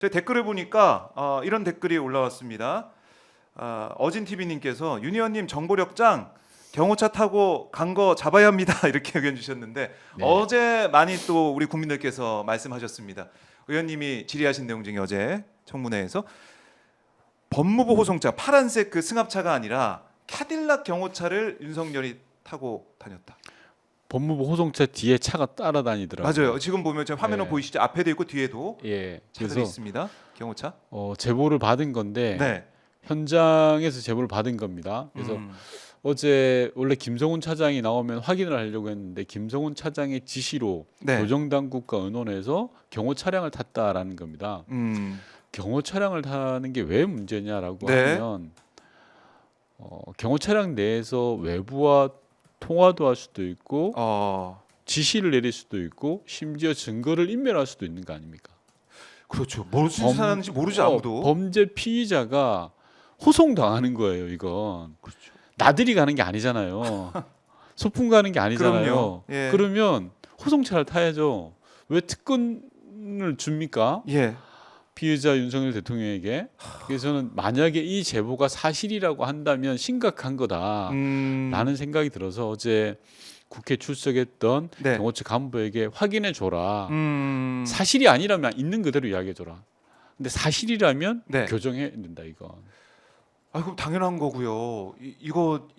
제 댓글을 보니까 이런 댓글이 올라왔습니다. 어진TV님께서 윤희원님 정보력 짱, 경호차 타고 간 거 잡아야 합니다. 이렇게 의견 주셨는데 네. 어제 많이 또 우리 국민들께서 말씀하셨습니다. 의원님이 질의하신 내용 중에 어제 청문회에서 법무부 호송차 파란색 그 승합차가 아니라 캐딜락 경호차를 윤석열이 타고 다녔다. 법무부 호송차 뒤에 차가 따라다니더라고요. 맞아요. 지금 보면 제 화면은 네. 보이시죠? 앞에도 있고 뒤에도 예. 차들이 그래서 있습니다. 경호차. 제보를 받은 건데 네. 현장에서 제보를 받은 겁니다. 그래서 어제 원래 김성훈 차장이 나오면 확인을 하려고 했는데 김성훈 차장의 지시로 네. 교정당국과 의논해서 경호 차량을 탔다라는 겁니다. 경호 차량을 타는 게 왜 문제냐라고 네. 하면 경호 차량 내에서 외부와 통화도 할 수도 있고 지시를 내릴 수도 있고 심지어 증거를 인멸할 수도 있는 거 아닙니까? 그렇죠. 무슨 사는지 모르지 아무도. 범죄 피의자가 호송당하는 거예요. 이건 그렇죠. 나들이 가는 게 아니잖아요. 소풍 가는 게 아니잖아요. 그럼요. 예. 그러면 호송차를 타야죠. 왜 특권을 줍니까? 예. 피의자 윤석열 대통령에게. 그래서 저는 만약에 이 제보가 사실이라고 한다면 심각한 거다라는 생각이 들어서 어제 국회 출석했던 네. 경호처 간부에게 확인해 줘라. 사실이 아니라면 있는 그대로 이야기해 줘라. 근데 사실이라면 네. 교정해야 된다 이건. 그럼 당연한 거고요. 이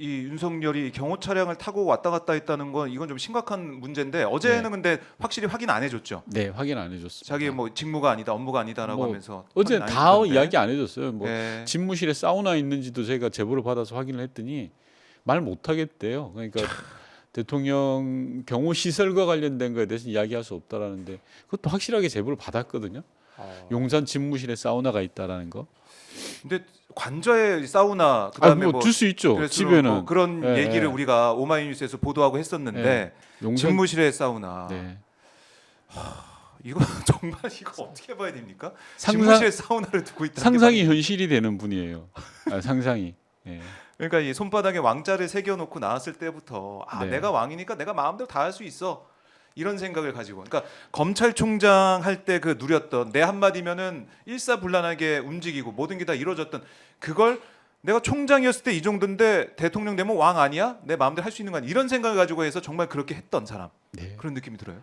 윤석열이 경호 차량을 타고 왔다 갔다 했다는 건 이건 좀 심각한 문제인데 어제는 네. 근데 확실히 확인 안 해줬죠. 네, 확인 안 해줬습니다. 자기 뭐 직무가 아니다, 업무가 아니다라고 뭐 하면서 어제 확인 안 다 해줬는데. 이야기 안 해줬어요. 뭐 예. 집무실에 사우나 있는지도 제가 제보를 받아서 확인을 했더니 말 못하겠대요. 그러니까 대통령 경호 시설과 관련된 거에 대해서 이야기할 수 없다라는데 그것도 확실하게 제보를 받았거든요. 용산 집무실에 사우나가 있다라는 거. 근데 관저에 사우나 그다음에 뭐 줄 수 있죠. 그래서 집에는 뭐 그런 예, 얘기를 예. 우리가 오마이뉴스에서 보도하고 했었는데 용산 집무실에 사우나. 네. 이거 정말 이거 어떻게 봐야 됩니까? 상상- 집무실에 사우나를 두고 있다. 상상이 현실이 되는 분이에요. 상상이. 예. 그러니까 이 손바닥에 왕자를 새겨놓고 나왔을 때부터 네. 내가 왕이니까 내가 마음대로 다 할 수 있어 이런 생각을 가지고 그러니까 검찰총장 할 때 그 누렸던 내 한마디면은 일사불란하게 움직이고 모든 게 다 이루어졌던 그걸 내가 총장이었을 때 이 정도인데 대통령 되면 왕 아니야? 내 마음대로 할 수 있는 거 아니야? 이런 생각을 가지고 해서 정말 그렇게 했던 사람 네. 그런 느낌이 들어요.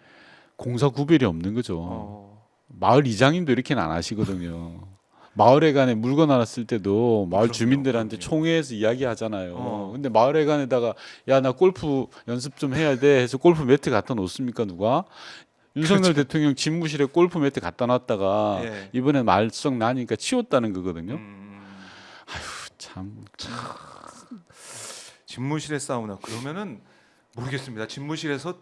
공사 구별이 없는 거죠. 마을 이장님도 이렇게는 안 하시거든요. 마을에 관에 물건 알았을 때도 마을 그럼요, 주민들한테 그럼요. 총회에서 이야기하잖아요. 근데 마을에 관에다가 야 나 골프 연습 좀 해야 돼 해서 골프 매트 갖다 놓습니까 누가? 윤석열 대통령 집무실에 골프 매트 갖다 놨다가 예. 이번에 말썽 나니까 치웠다는 거거든요. 참. 집무실에 사우나 그러면은 모르겠습니다. 집무실에서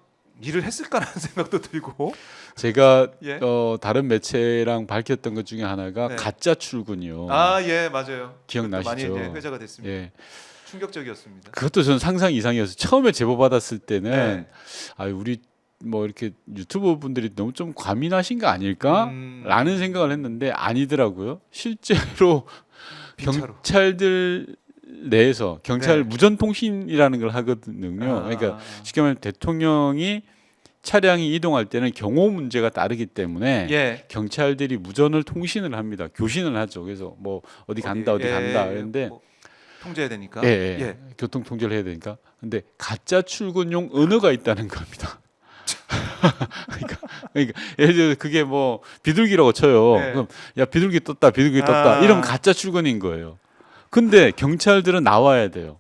일을 했을까라는 생각도 들고 제가 예. 다른 매체랑 밝혔던 것 중에 하나가 네. 가짜 출근이요. 예 맞아요. 기억나시죠? 많이 이제 회자가 됐습니다. 예. 충격적이었습니다. 그것도 저는 상상 이상이어서 처음에 제보 받았을 때는 네. 우리 뭐 이렇게 유튜버 분들이 너무 좀 과민하신 거 아닐까라는 생각을 했는데 아니더라고요. 실제로 빈차로. 경찰들 내에서 경찰 네. 무전통신이라는 걸 하거든요. 그러니까 쉽게 말하면 대통령이 차량이 이동할 때는 경호 문제가 따르기 때문에 예. 경찰들이 무전을 통신을 합니다. 교신을 하죠. 그래서 뭐 어디 간다 어디 간다 그런데 뭐 통제해야 되니까. 예. 교통 통제를 해야 되니까. 근데 가짜 출근용 언어가 있다는 겁니다. 그러니까 예를 들어 그게 뭐 비둘기라고 쳐요. 네. 그럼 야 비둘기 떴다 이러면 가짜 출근인 거예요. 근데 경찰들은 나와야 돼요.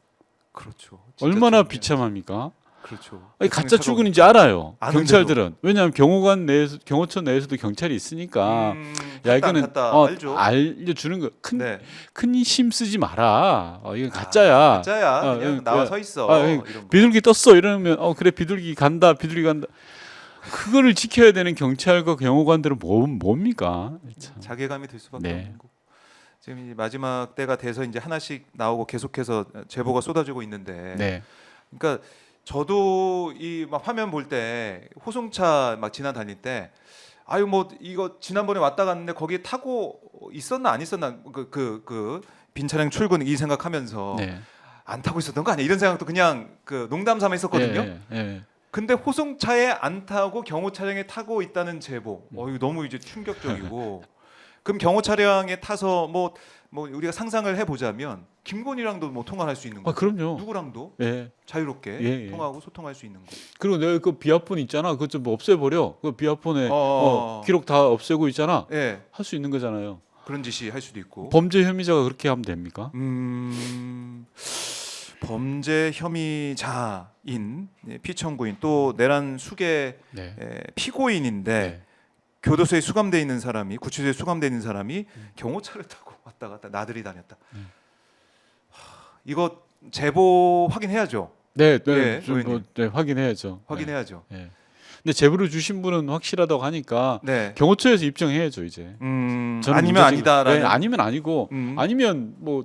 그렇죠. 얼마나 진짜 비참합니까? 그렇죠. 가짜 출근인지 알아요. 아는데도. 경찰들은 왜냐하면 경호처 내에서도 경찰이 있으니까 야 이거는 알죠. 알려주는 거. 네. 큰 힘 쓰지 마라. 이건 가짜야. 가짜야. 그냥 나와 서 있어. 이런 거. 비둘기 떴어 이러면 그래 비둘기 간다. 그거를 지켜야 되는 경찰과 경호관들은 뭡니까? 참. 자괴감이 들 수밖에 네. 없는 거. 지금 이제 마지막 때가 돼서 이제 하나씩 나오고 계속해서 제보가 쏟아지고 있는데. 네. 그러니까 저도 이 막 화면 볼 때 호송차 막 지나다닐 때 뭐 이거 지난번에 왔다 갔는데 거기에 타고 있었나 안 있었나 그 빈 차량 출근 이 생각하면서 네. 안 타고 있었던 거 아니야 이런 생각도 그냥 그 농담 삼아 했었거든요. 예. 근데 호송차에 안 타고 경호 차량에 타고 있다는 제보. 이거 너무 이제 충격적이고 그럼 경호 차량에 타서 뭐 우리가 상상을 해보자면 김건희랑도 뭐 통화할 수 있는 아 거. 그럼요. 누구랑도 예. 자유롭게 예, 예. 통화하고 소통할 수 있는 거. 그리고 내가 그 비아폰 있잖아. 그거 좀 없애버려. 그 비아폰에 어. 기록 다 없애고 있잖아. 예, 할 수 있는 거잖아요. 그런 짓이 할 수도 있고. 범죄 혐의자가 그렇게 하면 됩니까? 범죄 혐의자인 피청구인 또 내란 수계 네. 피고인인데 네. 교도소에 수감돼 있는 사람이 구치소에 수감돼 있는 사람이 경호차를 타고 왔다 갔다 나들이 다녔다. 이거 제보 확인해야죠. 네, 예, 좀 의원님. 네, 확인해야죠. 확인해야죠. 네. 네. 근데 제보를 주신 분은 확실하다고 하니까 네. 경호처에서 입증해야죠 이제. 저는 아니면 문제적인- 아니다라는. 네, 아니면 아니고 음. 아니면 뭐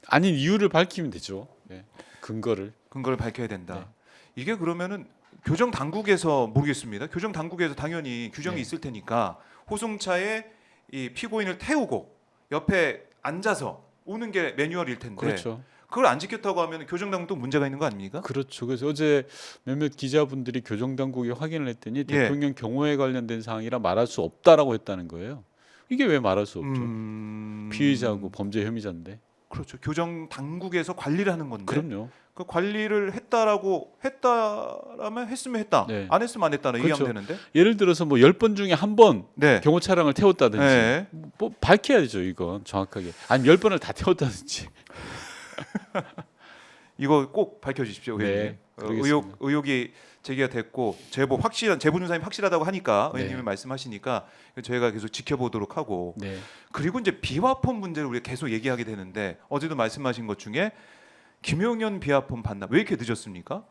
아닌 이유를 밝히면 되죠. 네. 근거를. 근거를 밝혀야 된다. 네. 이게 그러면은 교정 당국에서 모르겠습니다. 교정 당국에서 당연히 규정이 네. 있을 테니까 호송차에 이 피고인을 태우고 옆에 앉아서 오는 게 매뉴얼일 텐데 그렇죠. 그걸 안 지켰다고 하면 교정 당국도 문제가 있는 거 아닙니까? 그렇죠. 그래서 어제 몇몇 기자분들이 교정 당국에 확인을 했더니 예. 대통령 경호에 관련된 사항이라 말할 수 없다라고 했다는 거예요. 이게 왜 말할 수 없죠? 피의자고 범죄 혐의자인데. 그렇죠. 교정 당국에서 관리를 하는 건데 그럼요. 그 관리를 했다라면 했으면 했다. 네. 안 했으면 안 했다는 그렇죠. 얘기하면 되는데. 예를 들어서 뭐 10번 중에 한 번 네. 경호 차량을 태웠다든지 네. 뭐 밝혀야죠 이건 정확하게. 아니 10번을 다 태웠다든지. 이거 꼭 밝혀주십시오, 네, 의원님. 그러겠습니다. 의혹이 제기가 됐고 제보 확실한 제보 조사님 확실하다고 하니까 네. 의원님이 말씀하시니까 저희가 계속 지켜보도록 하고 네. 그리고 이제 비화폰 문제를 우리가 계속 얘기하게 되는데 어제도 말씀하신 것 중에 김용현 비화폰 반납 왜 이렇게 늦었습니까?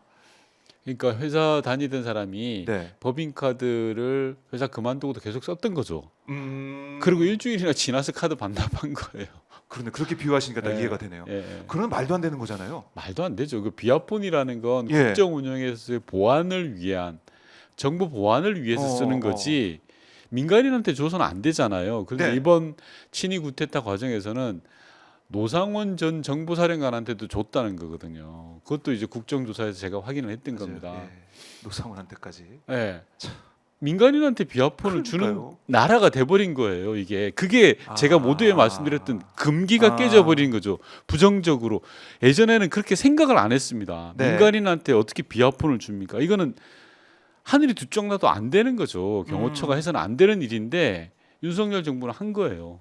그러니까 회사 다니던 사람이 네. 법인카드를 회사 그만두고도 계속 썼던 거죠. 음. 그리고 일주일이나 지나서 카드 반납한 거예요. 그런데 그렇게 비유하시니까 딱 예, 이해가 되네요. 예, 예. 그런 말도 안 되는 거잖아요. 말도 안 되죠. 그 비아폰이라는 건 예. 국정 운영에서의 보안을 위한 정보 보안을 위해서 쓰는 거지 민간인한테 줘서는 안 되잖아요. 그런데 네. 이번 친위 구테타 과정에서는 노상원 전 정보사령관한테도 줬다는 거거든요. 그것도 이제 국정조사에서 제가 확인을 했던 맞아요. 겁니다. 예. 노상훈한테까지. 예. 민간인한테 비아폰을 주는 그러니까요. 나라가 돼버린 거예요. 이게 그게 제가 모두에 말씀드렸던 금기가 깨져버린 거죠. 부정적으로 예전에는 그렇게 생각을 안 했습니다. 네. 민간인한테 어떻게 비아폰을 줍니까? 이거는 하늘이 두 쪽 나도 안 되는 거죠. 경호처가 해서는 안 되는 일인데 윤석열 정부는 한 거예요.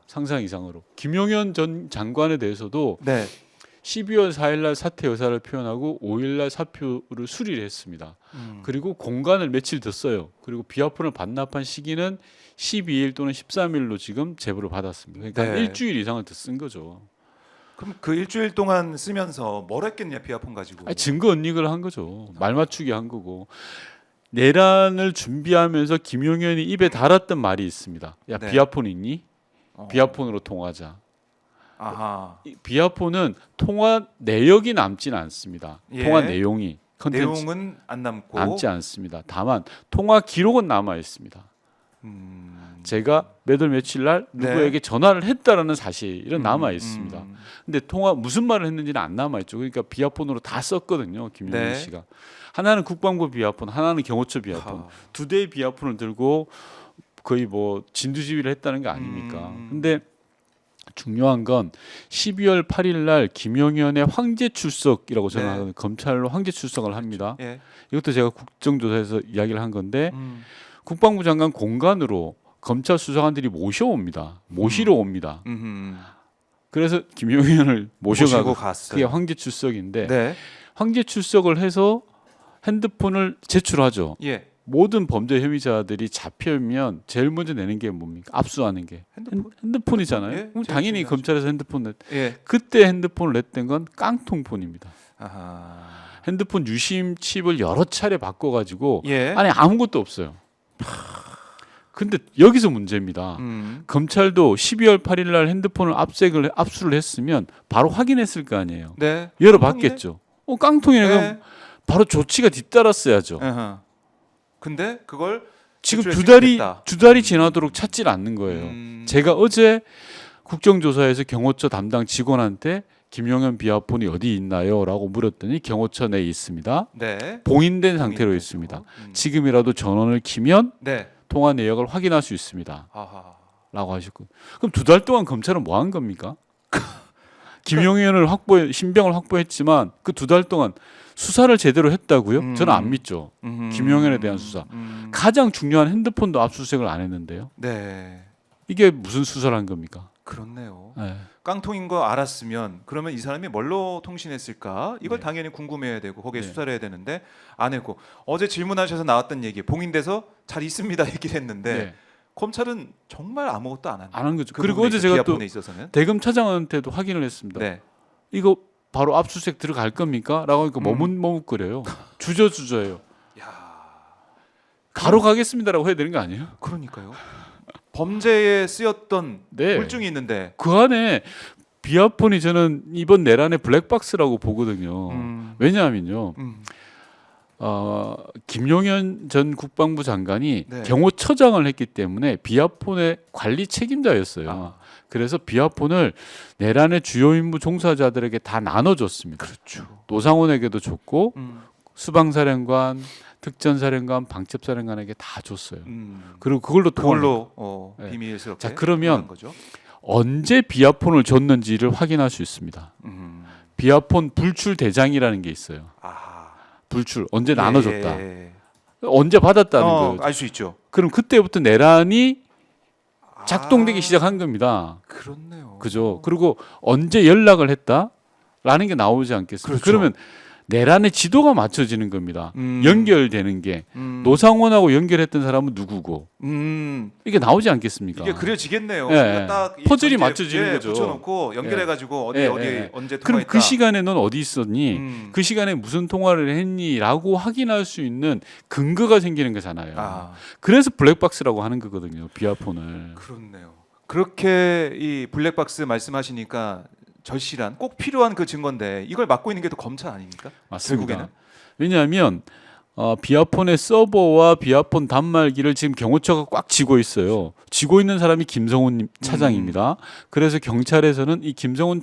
상상 이상으로. 김용현 전 장관에 대해서도 네. 12월 4일날 사퇴 의사를 표현하고 5일날 사표를 수리를 했습니다. 그리고 공간을 며칠 더 써요. 그리고 비아폰을 반납한 시기는 12일 또는 13일로 지금 제보를 받았습니다. 그러니까 네. 일주일 이상을 더 쓴 거죠. 그럼 그 일주일 동안 쓰면서 뭘 했겠냐 비화폰 가지고. 아니, 증거 은닉을 한 거죠. 말 맞추기 한 거고. 내란을 준비하면서 김용현이 입에 달았던 말이 있습니다. 야 네. 비아폰 있니? 어. 비아폰으로 통화하자. 아하. 이 비아폰은 통화 내역이 남지는 않습니다. 예. 통화 내용이 컨텐츠 내용은 안 남고. 남지 않습니다. 다만 통화 기록은 남아 있습니다. 제가 몇 월 며칠 날 네. 누구에게 전화를 했다라는 사실은 남아 있습니다. 음. 근데 통화 무슨 말을 했는지는 안 남아 있죠. 그러니까 비아폰으로 다 썼거든요. 김용현 네. 씨가. 하나는 국방부 비아폰, 하나는 경호처 비아폰. 하. 두 대의 비아폰을 들고 거의 뭐 진두지휘를 했다는 게 아닙니까? 음. 근데 중요한 건 12월 8일 날 김용현의 황제 출석이라고 저는 네. 하거든요. 검찰로 황제 출석을 합니다. 예. 이것도 제가 국정조사에서 이야기를 한 건데 음. 국방부 장관 공간으로 검찰 수사관들이 모셔옵니다. 모시러 옵니다. 그래서 김용현을 모시고 모셔가고 갔어요. 그게 황제 출석인데 네. 황제 출석을 해서 핸드폰을 제출하죠. 예. 모든 범죄 혐의자들이 잡히면 제일 먼저 내는 게 뭡니까? 압수하는 게 핸드폰이잖아요. 예, 그럼 제일 당연히 중요하죠. 검찰에서 핸드폰 냈. 예. 그때 핸드폰을 냈던 건 깡통폰입니다. 아하. 핸드폰 유심 칩을 여러 차례 바꿔가지고 예. 안에 아무것도 없어요. 근데 여기서 문제입니다. 검찰도 12월 8일 날 핸드폰을 압수를 했으면 바로 확인했을 거 아니에요. 네. 열어봤겠죠. 깡통이네. 네. 그럼 바로 조치가 뒤따랐어야죠. 아하. 근데 그걸 지금 제출했겠다. 두 달이 지나도록 찾질 않는 거예요. 제가 어제 국정조사에서 경호처 담당 직원한테 김용현 비아폰이 어디 있나요?라고 물었더니 경호처 내에 있습니다. 네. 봉인된 상태로 봉인된 있습니다. 상태로. 지금이라도 전원을 키면 네. 통화 내역을 확인할 수 있습니다. 아하. 라고 하셨고, 그럼 2달 동안 검찰은 뭐 한 겁니까? 김용현을 신병을 확보했지만 그 2달 동안 수사를 제대로 했다고요? 저는 안 믿죠. 김용현에 대한 수사. 가장 중요한 핸드폰도 압수수색을 안 했는데요. 네. 이게 무슨 수사를 한 겁니까? 그렇네요. 네. 깡통인 거 알았으면 그러면 이 사람이 뭘로 통신했을까? 이걸 네. 당연히 궁금해야 되고 거기에 네. 수사를 해야 되는데 안 했고 어제 질문하셔서 나왔던 얘기 봉인돼서 잘 있습니다 얘기를 했는데 네. 검찰은 정말 아무것도 안 한. 안 한 거죠. 그 그리고 부분에 어제 있어서, 제가 또 비아폰에 있어서는. 대검 차장한테도 확인을 했습니다. 네. 이거 바로 압수수색 들어갈 겁니까? 라고 하니까 머뭇머뭇거려요. 주저주저해요. 야, 바로 가겠습니다라고 해야 되는 거 아니에요? 그러니까요. 범죄에 쓰였던 네. 물증이 있는데. 그 안에 비아폰이 저는 이번 내란의 블랙박스라고 보거든요. 왜냐하면요. 김용현 전 국방부 장관이 네. 경호처장을 했기 때문에 비아폰의 관리 책임자였어요. 아. 그래서 비아폰을 내란의 주요 임무 종사자들에게 다 나눠줬습니다. 그렇죠. 노상원에게도 줬고 음. 수방사령관, 특전사령관, 방첩사령관에게 다 줬어요. 음. 그리고 그걸로 통화를 그걸로 네. 비밀스럽게. 자, 그러면 한 거죠. 언제 비아폰을 줬는지를 확인할 수 있습니다. 비아폰 불출 대장이라는 게 있어요. 아. 불출 언제 나눠줬다. 예. 언제 받았다는 거예요. 알 수 있죠. 그럼 그때부터 내란이 작동되기 아, 시작한 겁니다. 그렇네요. 그죠? 그리고 언제 연락을 했다라는 게 나오지 않겠습니까? 그렇죠. 그러면 내란의 지도가 맞춰지는 겁니다. 연결되는 게 노상원하고 연결했던 사람은 누구고 이게 나오지 않겠습니까? 이게 그려지겠네요. 예, 그러니까 예. 딱이 퍼즐이 전제, 맞춰지는 거죠. 붙여놓고 연결해가지고 어디 예, 어디 예. 언제 그럼 통화했다. 그 시간에 넌 어디 있었니? 음. 그 시간에 무슨 통화를 했니?라고 확인할 수 있는 근거가 생기는 거잖아요. 아, 그래서 블랙박스라고 하는 거거든요. 비아폰을. 그렇네요. 그렇게 이 블랙박스 말씀하시니까 절실한 꼭 필요한 그 증거인데 이걸 맡고 있는 게 또 검찰 아닙니까? 맞습니다. 결국에는? 왜냐하면 비아폰의 서버와 비아폰 단말기를 지금 경호처가 꽉 쥐고 있어요. 쥐고 있는 사람이 김성훈 차장입니다. 그래서 경찰에서는 이 김성훈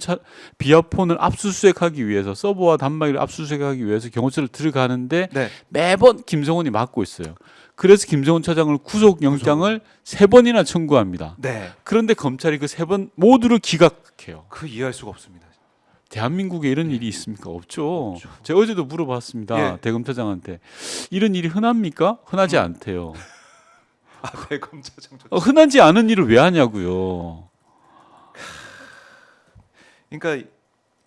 비아폰을 압수수색하기 위해서 서버와 단말기를 압수수색하기 위해서 경호처를 들어가는데 네. 매번 김성훈이 맡고 있어요. 그래서 김성훈 차장을 구속영장을 3번이나 청구합니다. 네. 그런데 검찰이 그 3번 모두를 기각해요. 그 이해할 수가 없습니다. 대한민국에 이런 일이 있습니까? 없죠. 제가 어제도 물어봤습니다. 예. 대검차장한테. 이런 일이 흔합니까? 흔하지 않대요. 아, 네, 검찰청. 흔하지 않은 일을 왜 하냐고요. 그러니까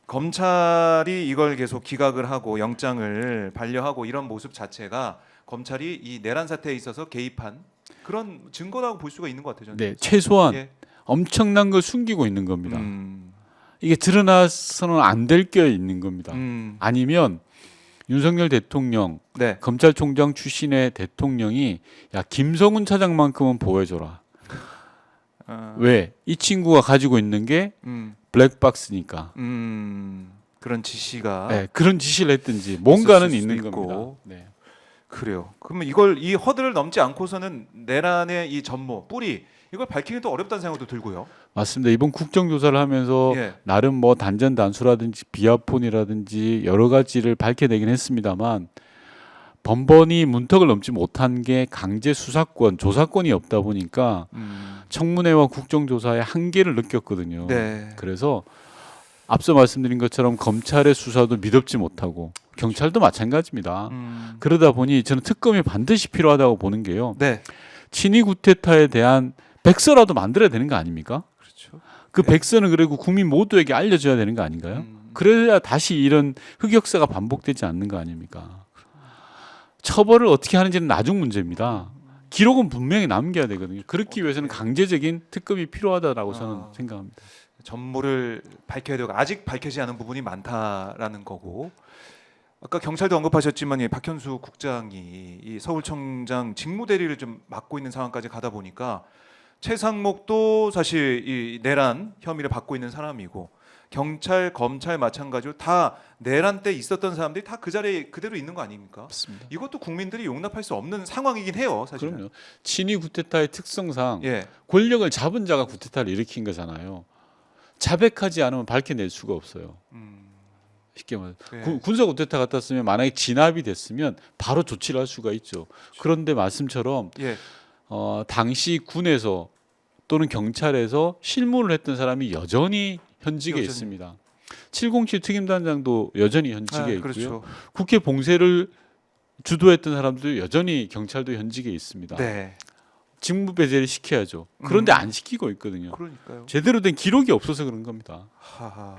검찰이 이걸 계속 기각을 하고 영장을 반려하고 이런 모습 자체가 검찰이 이 내란 사태에 있어서 개입한 그런 증거라고 볼 수가 있는 것 같아요. 저는. 네, 최소한 예. 엄청난 걸 숨기고 있는 겁니다. 음. 이게 드러나서는 안 될 게 있는 겁니다. 아니면 윤석열 대통령, 네. 검찰총장 출신의 대통령이 야 김성훈 차장만큼은 보여줘라. 왜? 이 친구가 가지고 있는 게 블랙박스니까. 그런 지시가 네, 그런 지시를 했든지 뭔가는 있을 수도 있는 있고. 겁니다. 네. 그래요. 그러면 이걸 이 허들을 넘지 않고서는 내란의 이 전모 뿌리 이걸 밝히기도 어렵다는 생각도 들고요. 맞습니다. 이번 국정조사를 하면서 예. 나름 뭐 단전 단수라든지 비아폰이라든지 여러 가지를 밝혀내긴 했습니다만 번번이 문턱을 넘지 못한 게 강제 수사권, 조사권이 없다 보니까 청문회와 국정조사의 한계를 느꼈거든요. 네. 그래서 앞서 말씀드린 것처럼 검찰의 수사도 미덥지 못하고 경찰도 마찬가지입니다. 그러다 보니 저는 특검이 반드시 필요하다고 보는 게요. 네. 친위 구테타에 대한 백서라도 만들어야 되는 거 아닙니까? 그렇죠. 그 백서는 그리고 국민 모두에게 알려줘야 되는 거 아닌가요? 그래야 다시 이런 흑역사가 반복되지 않는 거 아닙니까? 처벌을 어떻게 하는지는 나중 문제입니다. 기록은 분명히 남겨야 되거든요. 그렇기 위해서는 강제적인 특검이 필요하다라고 저는 생각합니다. 전모를 밝혀야 되고 아직 밝혀지지 않은 부분이 많다라는 거고 아까 경찰도 언급하셨지만 이 박현수 국장이 이 서울청장 직무대리를 좀 맡고 있는 상황까지 가다 보니까 최상목도 사실 이 내란 혐의를 받고 있는 사람이고 경찰, 검찰 마찬가지로 다 내란 때 있었던 사람들이 다 그 자리에 그대로 있는 거 아닙니까? 맞습니다. 이것도 국민들이 용납할 수 없는 상황이긴 해요, 사실은. 그럼요. 친위 구테타의 특성상 예. 권력을 잡은 자가 구테타를 일으킨 거잖아요. 자백하지 않으면 밝혀낼 수가 없어요. 쉽게 말해 예. 군사 구테타 같았으면 만약에 진압이 됐으면 바로 조치를 할 수가 있죠. 그런데 말씀처럼 예. 당시 군에서 또는 경찰에서 실무를 했던 사람이 여전히 현직에 여전히. 있습니다. 707 특임단장도 여전히 현직에 있고요. 그렇죠. 국회 봉쇄를 주도했던 사람도 여전히 경찰도 현직에 있습니다. 네. 직무 배제를 시켜야죠. 그런데 안 시키고 있거든요. 그러니까요. 제대로 된 기록이 없어서 그런 겁니다. 하하.